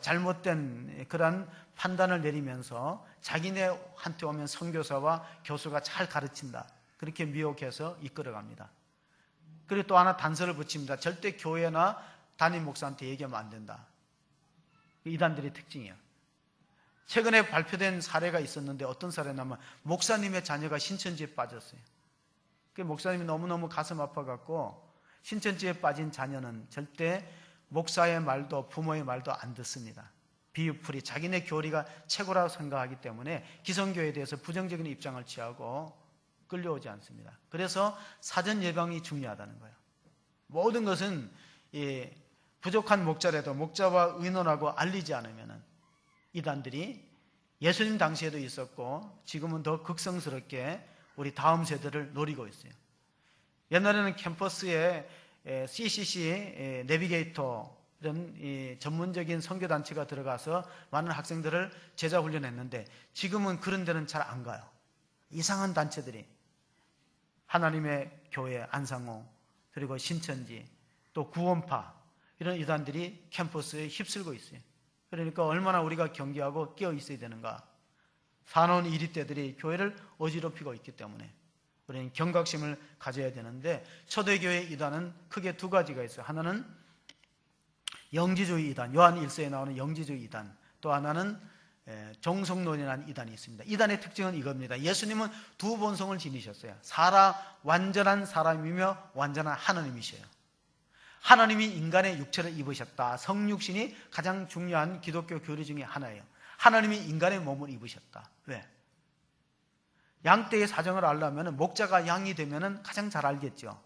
잘못된 그런 판단을 내리면서 자기네한테 오면 선교사와 교수가 잘 가르친다, 그렇게 미혹해서 이끌어갑니다. 그리고 또 하나 단서를 붙입니다. 절대 교회나 담임 목사한테 얘기하면 안 된다. 이단들의 특징이에요. 최근에 발표된 사례가 있었는데, 어떤 사례냐면 목사님의 자녀가 신천지에 빠졌어요. 그 목사님이 너무너무 가슴 아파갖고 신천지에 빠진 자녀는 절대 목사의 말도 부모의 말도 안 듣습니다. 비유풀이 자기네 교리가 최고라고 생각하기 때문에 기성교회에 대해서 부정적인 입장을 취하고 끌려오지 않습니다. 그래서 사전 예방이 중요하다는 거예요. 모든 것은 부족한 목자라도 목자와 의논하고 알리지 않으면 이단들이 예수님 당시에도 있었고 지금은 더 극성스럽게 우리 다음 세대를 노리고 있어요. 옛날에는 캠퍼스에 CCC 내비게이터 이런 전문적인 선교단체가 들어가서 많은 학생들을 제자 훈련했는데, 지금은 그런 데는 잘 안 가요. 이상한 단체들이, 하나님의 교회 안상호, 그리고 신천지, 또 구원파, 이런 이단들이 캠퍼스에 휩쓸고 있어요. 그러니까 얼마나 우리가 경계하고 끼어 있어야 되는가. 사나운 이리떼들이 교회를 어지럽히고 있기 때문에 우리는 경각심을 가져야 되는데, 초대교회 이단은 크게 두 가지가 있어요. 하나는 영지주의 이단, 요한 1서에 나오는 영지주의 이단, 또 하나는 정성론이라는 이단이 있습니다. 이단의 특징은 이겁니다. 예수님은 두 본성을 지니셨어요. 완전한 사람이며 완전한 하나님이셔요. 하나님이 인간의 육체를 입으셨다. 성육신이 가장 중요한 기독교 교리 중에 하나예요. 하나님이 인간의 몸을 입으셨다. 왜? 양떼의 사정을 알려면 목자가 양이 되면 가장 잘 알겠죠.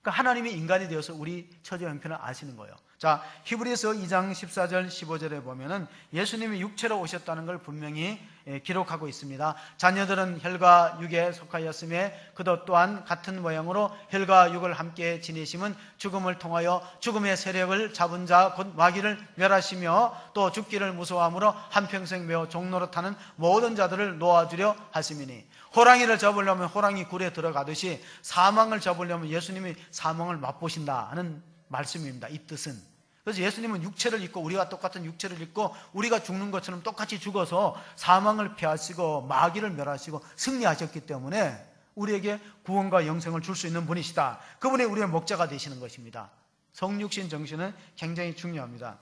그러니까 하나님이 인간이 되어서 우리 처지 형편을 아시는 거예요. 자, 히브리서 2장 14절 15절에 보면은 예수님이 육체로 오셨다는 걸 분명히 기록하고 있습니다. 자녀들은 혈과 육에 속하였음에 그도 또한 같은 모양으로 혈과 육을 함께 지니심은 죽음을 통하여 죽음의 세력을 잡은 자 곧 마귀를 멸하시며 또 죽기를 무서워함으로 한평생 매어 종노릇하는 모든 자들을 놓아주려 하심이니, 호랑이를 잡으려면 호랑이 굴에 들어가듯이 사망을 잡으려면 예수님이 사망을 맛보신다 하는 말씀입니다. 이 뜻은. 그래서 예수님은 육체를 입고, 우리와 똑같은 육체를 입고 우리가 죽는 것처럼 똑같이 죽어서 사망을 피하시고 마귀를 멸하시고 승리하셨기 때문에 우리에게 구원과 영생을 줄 수 있는 분이시다. 그분이 우리의 목자가 되시는 것입니다. 성육신 정신은 굉장히 중요합니다.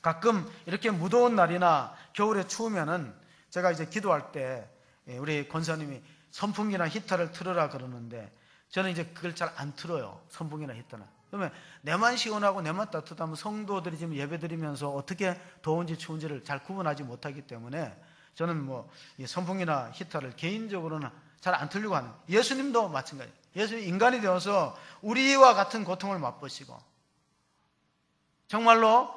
가끔 이렇게 무더운 날이나 겨울에 추우면은 제가 이제 기도할 때 우리 권사님이 선풍기나 히터를 틀어라 그러는데, 저는 이제 그걸 잘 안 틀어요. 선풍기나 히터는. 그러면 내만 시원하고 내만 따뜻하면 성도들이 지금 예배드리면서 어떻게 더운지 추운지를 잘 구분하지 못하기 때문에 저는 이 선풍기나 히터를 개인적으로는 잘 안 틀려고 하는. 예수님도 마찬가지예요. 예수님 인간이 되어서 우리와 같은 고통을 맛보시고 정말로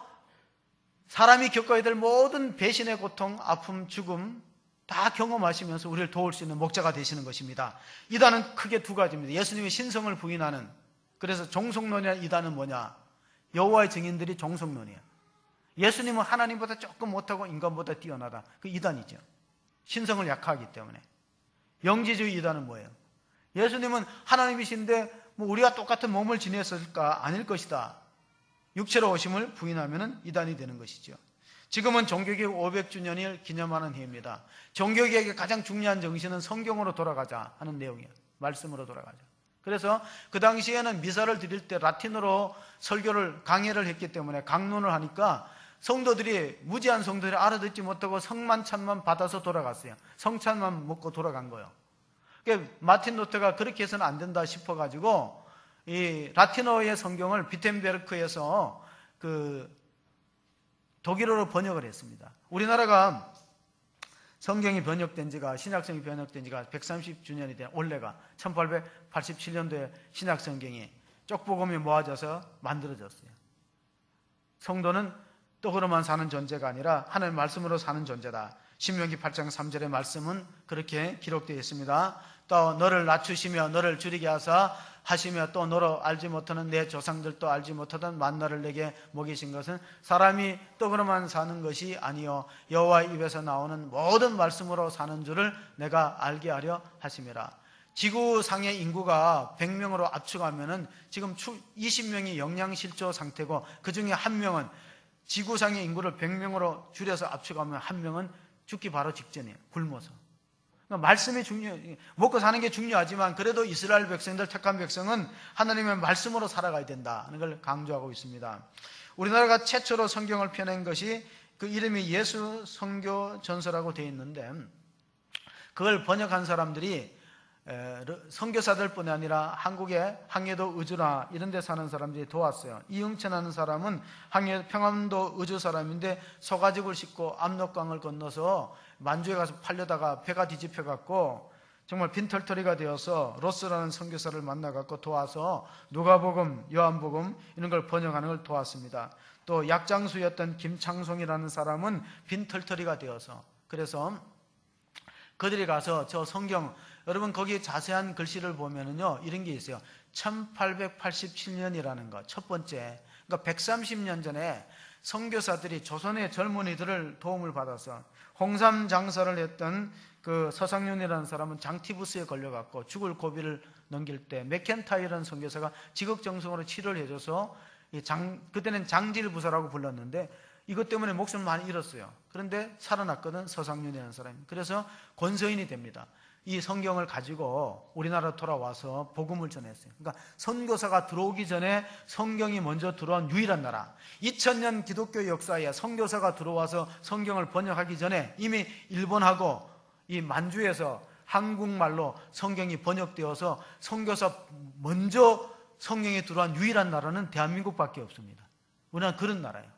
사람이 겪어야 될 모든 배신의 고통, 아픔, 죽음 다 경험하시면서 우리를 도울 수 있는 목자가 되시는 것입니다. 이단은 크게 두 가지입니다. 예수님의 신성을 부인하는, 그래서 종속론이라는 이단은 뭐냐? 여호와의 증인들이 종속론이에요. 예수님은 하나님보다 조금 못하고 인간보다 뛰어나다. 그 이단이죠. 신성을 약화하기 때문에. 영지주의 이단은 뭐예요? 예수님은 하나님이신데 뭐 우리가 똑같은 몸을 지녔을까? 아닐 것이다. 육체로 오심을 부인하면 이단이 되는 것이죠. 지금은 종교개혁 500주년을 기념하는 해입니다. 종교개혁의 가장 중요한 정신은 성경으로 돌아가자 하는 내용이에요. 말씀으로 돌아가자. 그래서 그 당시에는 미사를 드릴 때 라틴어로 설교를 강해를 했기 때문에 강론을 하니까 성도들이, 무지한 성도들이 알아듣지 못하고 성만 찬만 받아서 돌아갔어요. 성찬만 먹고 돌아간 거예요. 그러니까 마틴 루터가 그렇게 해서는 안 된다 싶어가지고 이 라틴어의 성경을 비텐베르크에서 독일어로 번역을 했습니다. 우리나라가 성경이 번역된 지가, 신약성이 번역된 지가 130주년이 된 올해가 1887년도에 신약성경이 쪽복음이 모아져서 만들어졌어요. 성도는 떡으로만 사는 존재가 아니라 하나님의 말씀으로 사는 존재다. 신명기 8장 3절의 말씀은 그렇게 기록되어 있습니다. 또 너를 낮추시며 너를 줄이게 하시며 또 너로 알지 못하는 내 조상들도 알지 못하던 만나를 내게 먹이신 것은 사람이 떡으로만 사는 것이 아니요 여호와의 입에서 나오는 모든 말씀으로 사는 줄을 내가 알게 하려 하심이라. 지구상의 인구가 100명으로 압축하면은 지금 20명이 영양실조 상태고 그 중에 한 명은 지구상의 인구를 100명으로 줄여서 압축하면 한 명은 죽기 바로 직전이에요. 굶어서. 그러니까 말씀이 중요해요. 먹고 사는 게 중요하지만 그래도 이스라엘 백성들, 택한 백성은 하나님의 말씀으로 살아가야 된다는 걸 강조하고 있습니다. 우리나라가 최초로 성경을 펴낸 것이 그 이름이 예수 선교 전서라고 되어 있는데 그걸 번역한 사람들이 선교사들뿐이 아니라 한국의 항해도 의주나 이런 데 사는 사람들이 도왔어요. 이응천하는 사람은 평안도 의주 사람인데 소가죽을 싣고 압록강을 건너서 만주에 가서 팔려다가 배가 뒤집혀갖고 정말 빈털터리가 되어서 로스라는 선교사를 만나갖고 도와서 누가복음, 요한복음 이런 걸 번역하는 걸 도왔습니다. 또 약장수였던 김창송이라는 사람은 빈털터리가 되어서, 그래서 그들이 가서 저 성경, 여러분 거기 자세한 글씨를 보면은요 이런 게 있어요. 1887년이라는 거 첫 번째, 그러니까 130년 전에 선교사들이 조선의 젊은이들을 도움을 받아서 홍삼 장사를 했던 그 서상윤이라는 사람은 장티부스에 걸려갖고 죽을 고비를 넘길 때 맥켄타이라는 선교사가 지극정성으로 치료를 해줘서 그때는 장질부사라고 불렀는데 이것 때문에 목숨을 많이 잃었어요. 그런데 살아났거든, 서상윤이라는 사람이. 그래서 권서인이 됩니다. 이 성경을 가지고 우리나라 돌아와서 복음을 전했어요. 그러니까 선교사가 들어오기 전에 성경이 먼저 들어온 유일한 나라. 2000년 기독교 역사에 선교사가 들어와서 성경을 번역하기 전에 이미 일본하고 이 만주에서 한국말로 성경이 번역되어서 선교사 먼저 성경이 들어온 유일한 나라는 대한민국밖에 없습니다. 우리나라는 그런 나라예요.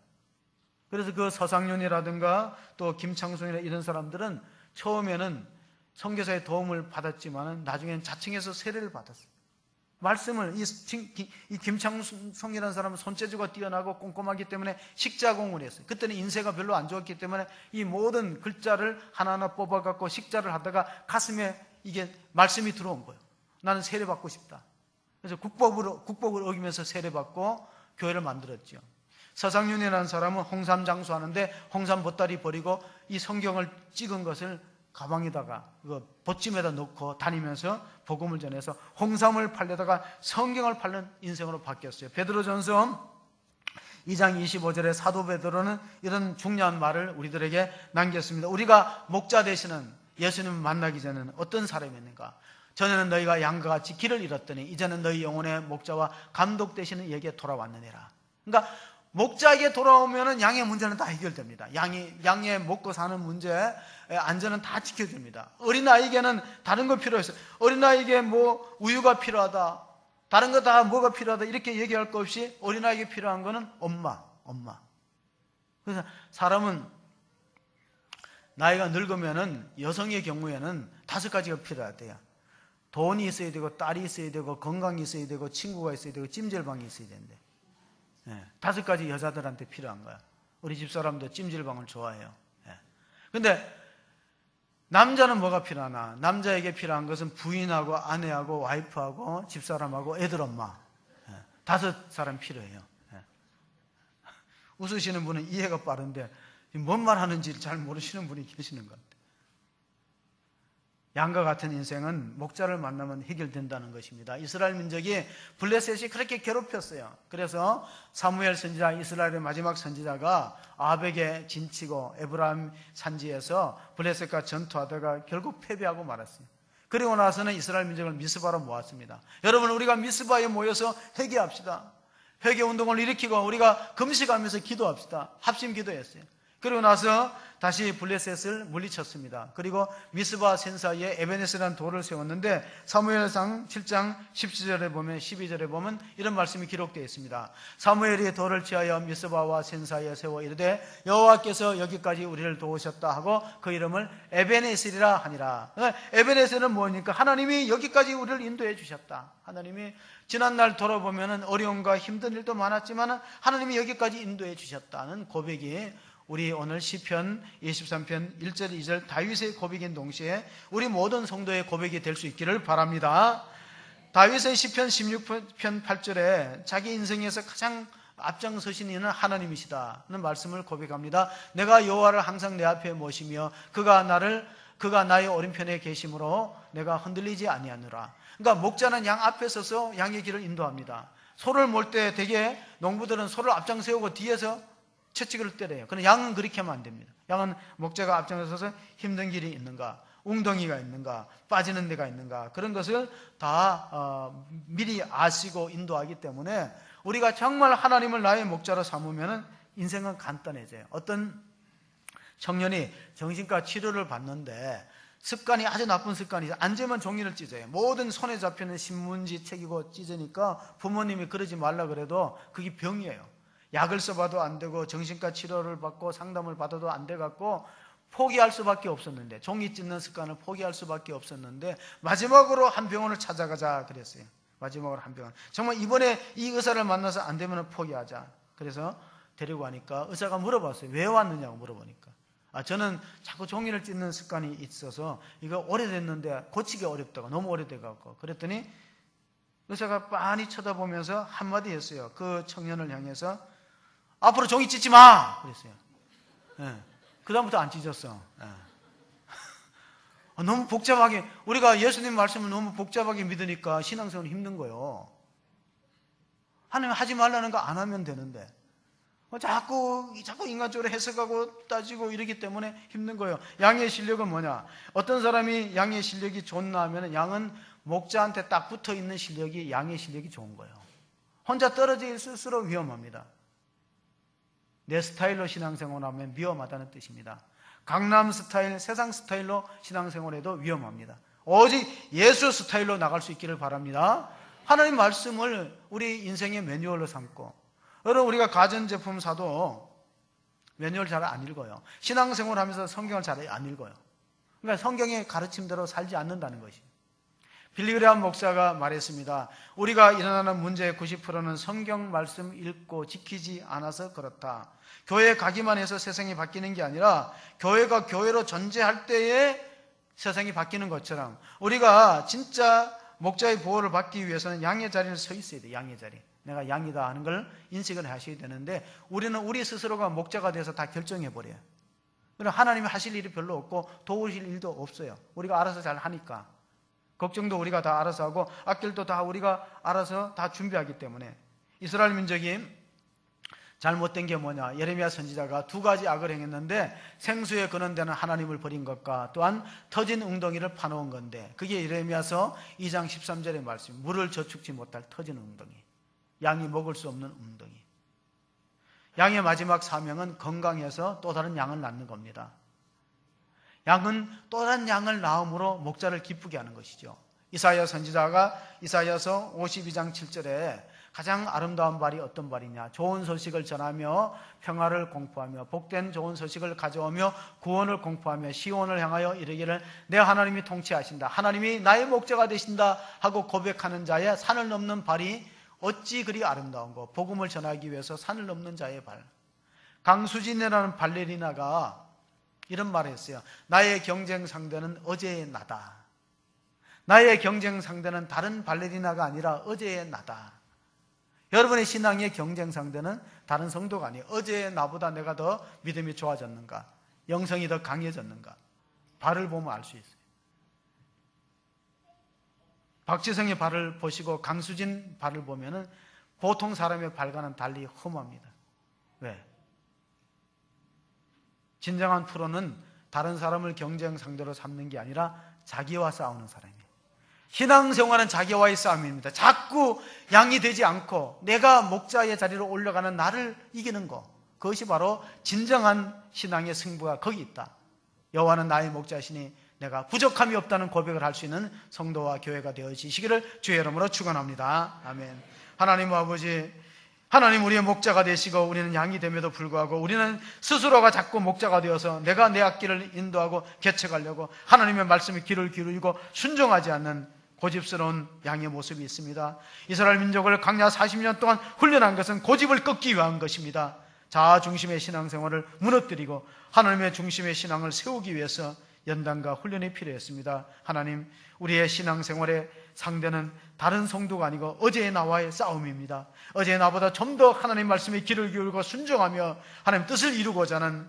그래서 그 서상윤이라든가 또 김창송이나 이런 사람들은 처음에는 선교사의 도움을 받았지만 나중에는 자칭해서 세례를 받았어요. 말씀을 이 김창송이라는 사람은 손재주가 뛰어나고 꼼꼼하기 때문에 식자공을 했어요. 그때는 인쇄가 별로 안 좋았기 때문에 이 모든 글자를 하나하나 뽑아갖고 식자를 하다가 가슴에 이게 말씀이 들어온 거예요. 나는 세례 받고 싶다. 그래서 국법을 어기면서 세례 받고 교회를 만들었죠. 서상윤이라는 사람은 홍삼 장수하는데 홍삼 보따리 버리고 이 성경을 찍은 것을 가방에다가 보찜에다 넣고 다니면서 복음을 전해서 홍삼을 팔려다가 성경을 팔는 인생으로 바뀌었어요. 베드로전서 2장 25절에 사도 베드로는 이런 중요한 말을 우리들에게 남겼습니다. 우리가 목자 되시는 예수님을 만나기 전에는 어떤 사람이었는가? 전에는 너희가 양과 같이 길을 잃었더니 이제는 너희 영혼의 목자와 감독 되시는 이에게 돌아왔느니라. 그러니까 목자에게 돌아오면은 양의 문제는 다 해결됩니다. 양의 먹고 사는 문제, 안전은 다 지켜줍니다. 어린아이에게는 다른 거 필요했어요. 어린아이에게 뭐 우유가 필요하다, 다른 거 다 뭐가 필요하다 이렇게 얘기할 거 없이 어린아이에게 필요한 거는 엄마. 그래서 사람은 나이가 늙으면은 여성의 경우에는 5가지가 필요하대요. 돈이 있어야 되고, 딸이 있어야 되고, 건강이 있어야 되고, 친구가 있어야 되고, 찜질방이 있어야 된대. 5가지 여자들한테 필요한 거야. 우리 집사람도 찜질방을 좋아해요. 근데 남자는 뭐가 필요하나? 남자에게 필요한 것은 부인하고 아내하고 와이프하고 집사람하고 애들 엄마 5사람 필요해요. 웃으시는 분은 이해가 빠른데 뭔 말 하는지 잘 모르시는 분이 계시는 것 같아요. 양과 같은 인생은 목자를 만나면 해결된다는 것입니다. 이스라엘 민족이 블레셋이 그렇게 괴롭혔어요. 그래서 사무엘 선지자, 이스라엘의 마지막 선지자가 아벡에 진치고 에브라임 산지에서 블레셋과 전투하다가 결국 패배하고 말았어요. 그리고 나서는 이스라엘 민족을 미스바로 모았습니다. 여러분, 우리가 미스바에 모여서 회개합시다. 회개운동을 일으키고 우리가 금식하면서 기도합시다. 합심 기도했어요. 그리고 나서 다시 블레셋을 물리쳤습니다. 그리고 미스바 센 사이에 에베네스라는 돌을 세웠는데 사무엘상 7장 12절에 보면 12절에 보면 이런 말씀이 기록되어 있습니다. 사무엘이 돌을 취하여 미스바와 센 사이에 세워 이르되 여호와께서 여기까지 우리를 도우셨다 하고 그 이름을 에베네셀이라 하니라. 에베네셀은 뭐니까 하나님이 여기까지 우리를 인도해 주셨다. 하나님이 지난날 돌아보면 어려움과 힘든 일도 많았지만 하나님이 여기까지 인도해 주셨다는 고백이 우리 오늘 시편 23편 1절 2절 다윗의 고백인 동시에 우리 모든 성도의 고백이 될 수 있기를 바랍니다. 다윗의 시편 16편 8절에 자기 인생에서 가장 앞장서신 이는 하나님이시다는 말씀을 고백합니다. 내가 여호와를 항상 내 앞에 모시며 그가 나의 오른편에 계심으로 내가 흔들리지 아니하노라. 그러니까 목자는 양 앞에 서서 양의 길을 인도합니다. 소를 몰 때 대개 농부들은 소를 앞장 세우고 뒤에서 채찍을 때려요. 그런데 양은 그렇게 하면 안 됩니다. 양은 목자가 앞장에 서서 힘든 길이 있는가, 웅덩이가 있는가, 빠지는 데가 있는가, 그런 것을 다 미리 아시고 인도하기 때문에 우리가 정말 하나님을 나의 목자로 삼으면 인생은 간단해져요. 어떤 청년이 정신과 치료를 받는데 습관이 아주 나쁜 습관이죠. 앉으면 종이를 찢어요. 모든 손에 잡히는 신문지 책이고 찢으니까 부모님이 그러지 말라 그래도 그게 병이에요. 약을 써봐도 안 되고 정신과 치료를 받고 상담을 받아도 안 돼갖고 포기할 수밖에 없었는데, 종이 찢는 습관을 포기할 수밖에 없었는데 마지막으로 한 병원을 찾아가자 그랬어요. 마지막으로 한 병원. 정말 이번에 이 의사를 만나서 안 되면 포기하자. 그래서 데리고 가니까 의사가 물어봤어요. 왜 왔느냐고 물어보니까 저는 자꾸 종이를 찢는 습관이 있어서 이거 오래됐는데 고치기 어렵다고, 너무 오래돼갖고. 그랬더니 의사가 빤히 쳐다보면서 한마디 했어요. 그 청년을 향해서 앞으로 종이 찢지 마! 그랬어요. 그다음부터 안 찢었어. 너무 복잡하게, 우리가 예수님 말씀을 너무 복잡하게 믿으니까 신앙생활이 힘든 거예요. 하나님 하지 말라는 거 안 하면 되는데. 자꾸 인간적으로 해석하고 따지고 이러기 때문에 힘든 거예요. 양의 실력은 뭐냐? 어떤 사람이 양의 실력이 좋나 하면 양은 목자한테 딱 붙어 있는 실력이 양의 실력이 좋은 거예요. 혼자 떨어져 있을수록 위험합니다. 내 스타일로 신앙생활하면 위험하다는 뜻입니다. 강남 스타일, 세상 스타일로 신앙생활해도 위험합니다. 오직 예수 스타일로 나갈 수 있기를 바랍니다. 하나님 말씀을 우리 인생의 매뉴얼로 삼고, 여러분 우리가 가전제품 사도 매뉴얼 잘 안 읽어요. 신앙생활 하면서 성경을 잘 안 읽어요. 그러니까 성경의 가르침대로 살지 않는다는 것입니다. 빌리그레함 목사가 말했습니다. 우리가 일어나는 문제의 90%는 성경 말씀 읽고 지키지 않아서 그렇다. 교회에 가기만 해서 세상이 바뀌는 게 아니라 교회가 교회로 존재할 때에 세상이 바뀌는 것처럼 우리가 진짜 목자의 보호를 받기 위해서는 양의 자리를 서 있어야 돼요. 양의 자리. 내가 양이다 하는 걸 인식을 하셔야 되는데 우리는 우리 스스로가 목자가 돼서 다 결정해버려요. 그럼 하나님이 하실 일이 별로 없고 도우실 일도 없어요. 우리가 알아서 잘 하니까. 걱정도 우리가 다 알아서 하고 앞길도 다 우리가 알아서 다 준비하기 때문에. 이스라엘 민족이 잘못된 게 뭐냐? 예레미야 선지자가 2가지 악을 행했는데 생수에 거는 데는 하나님을 버린 것과 또한 터진 웅덩이를 파놓은 건데, 그게 예레미야서 2장 13절의 말씀. 물을 저축지 못할 터진 웅덩이, 양이 먹을 수 없는 웅덩이. 양의 마지막 사명은 건강해서 또 다른 양을 낳는 겁니다. 양은 또 다른 양을 낳음으로 목자를 기쁘게 하는 것이죠. 이사야 선지자가 이사야서 52장 7절에 가장 아름다운 발이 어떤 발이냐? 좋은 소식을 전하며 평화를 공포하며 복된 좋은 소식을 가져오며 구원을 공포하며 시온을 향하여 이르기를 내 하나님이 통치하신다, 하나님이 나의 목자가 되신다 하고 고백하는 자의 산을 넘는 발이 어찌 그리 아름다운 거. 복음을 전하기 위해서 산을 넘는 자의 발. 강수진이라는 발레리나가 이런 말을 했어요. 나의 경쟁 상대는 어제의 나다. 나의 경쟁 상대는 다른 발레리나가 아니라 어제의 나다. 여러분의 신앙의 경쟁 상대는 다른 성도가 아니에요. 어제의 나보다 내가 더 믿음이 좋아졌는가, 영성이 더 강해졌는가, 발을 보면 알 수 있어요. 박지성의 발을 보시고 강수진 발을 보면은 보통 사람의 발과는 달리 험합니다. 왜? 진정한 프로는 다른 사람을 경쟁 상대로 삼는 게 아니라 자기와 싸우는 사람이에요. 신앙생활은 자기와의 싸움입니다. 자꾸 양이 되지 않고 내가 목자의 자리로 올라가는 나를 이기는 것, 그것이 바로 진정한 신앙의 승부가 거기 있다. 여호와는 나의 목자시니 내가 부족함이 없다는 고백을 할 수 있는 성도와 교회가 되어지시기를 주의 이름으로 축원합니다. 아멘. 하나님 아버지, 하나님 우리의 목자가 되시고 우리는 양이 됨에도 불구하고 우리는 스스로가 자꾸 목자가 되어서 내가 내 앞길을 인도하고 개척하려고 하나님의 말씀에 귀를 기울이고 순종하지 않는 고집스러운 양의 모습이 있습니다. 이스라엘 민족을 광야 40년 동안 훈련한 것은 고집을 꺾기 위한 것입니다. 자아 중심의 신앙생활을 무너뜨리고 하나님의 중심의 신앙을 세우기 위해서 연단과 훈련이 필요했습니다. 하나님, 우리의 신앙생활의 상대는 다른 성도가 아니고 어제의 나와의 싸움입니다. 어제의 나보다 좀 더 하나님 말씀에 귀를 기울이고 순종하며 하나님 뜻을 이루고자 하는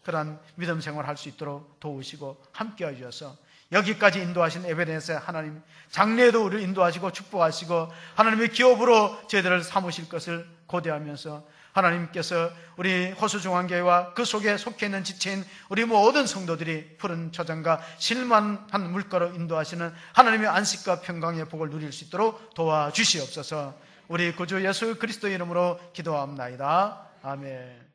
그러한 믿음 생활을 할 수 있도록 도우시고 함께해 주셔서 여기까지 인도하신 에베네스의 하나님, 장래에도 우리를 인도하시고 축복하시고 하나님의 기업으로 저희들을 삼으실 것을 고대하면서 하나님께서 우리 호수중앙교회와 그 속에 속해 있는 지체인 우리 모든 성도들이 푸른 초장과 실만한 물가로 인도하시는 하나님의 안식과 평강의 복을 누릴 수 있도록 도와주시옵소서. 우리 구주 예수 그리스도의 이름으로 기도합나이다. 아멘.